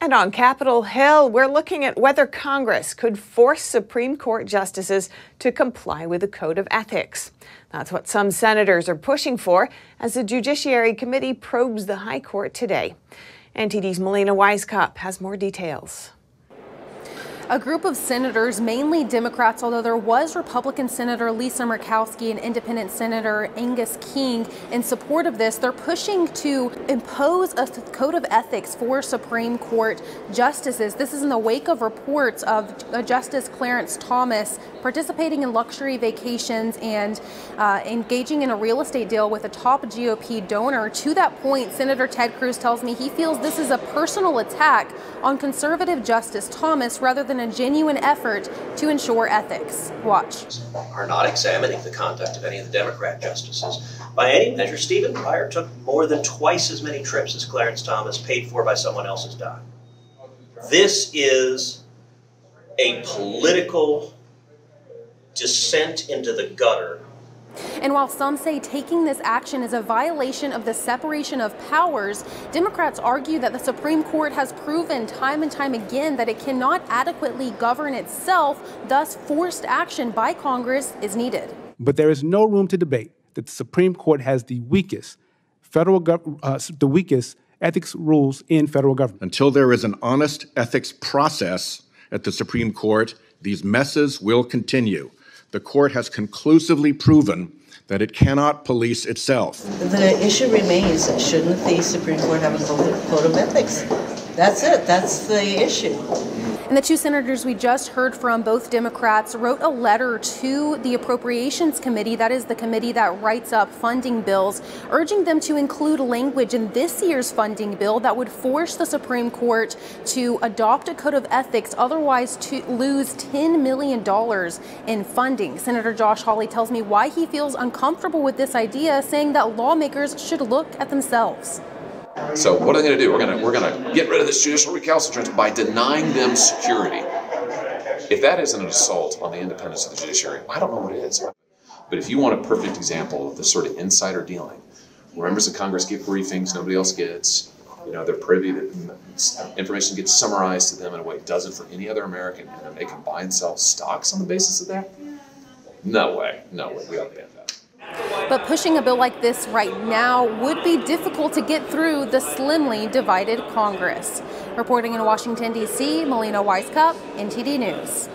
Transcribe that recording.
And on Capitol Hill, we're looking at whether Congress could force Supreme Court justices to comply with the Code of Ethics. That's what some senators are pushing for as the Judiciary Committee probes the High Court today. NTD's Melina Wisecup has more details. A group of senators, mainly Democrats, although there was Republican Senator Lisa Murkowski and Independent Senator Angus King in support of this. They're pushing to impose a code of ethics for Supreme Court justices. This is in the wake of reports of Justice Clarence Thomas participating in luxury vacations and engaging in a real estate deal with a top GOP donor. To that point, Senator Ted Cruz tells me he feels this is a personal attack on conservative Justice Thomas rather than a genuine effort to ensure ethics. Watch. Are not examining the conduct of any of the Democrat justices. By any measure, Stephen Breyer took more than twice as many trips as Clarence Thomas, paid for by someone else's dime. This is a political descent into the gutter. And while some say taking this action is a violation of the separation of powers, Democrats argue that the Supreme Court has proven time and time again that it cannot adequately govern itself, thus forced action by Congress is needed. But there is no room to debate that the Supreme Court has the weakest ethics rules in federal government. Until there is an honest ethics process at the Supreme Court, these messes will continue. The court has conclusively proven that it cannot police itself. The issue remains, shouldn't the Supreme Court have a code of ethics? That's it. That's the issue. And the two senators we just heard from, both Democrats, wrote a letter to the Appropriations Committee, that is the committee that writes up funding bills, urging them to include language in this year's funding bill that would force the Supreme Court to adopt a code of ethics, otherwise to lose $10 million in funding. Senator Josh Hawley tells me why he feels uncomfortable with this idea, saying that lawmakers should look at themselves. So what are they going to do? We're going to get rid of this judicial recalcitrance by denying them security. If that isn't an assault on the independence of the judiciary, I don't know what it is. But if you want a perfect example of the sort of insider dealing, where members of Congress get briefings nobody else gets, they're privy that information gets summarized to them in a way it doesn't for any other American, and then they can buy and sell stocks on the basis of that? No way. We ought to ban that. But pushing a bill like this right now would be difficult to get through the slimly divided Congress. Reporting in Washington, D.C., Melina Wisecup, NTD News.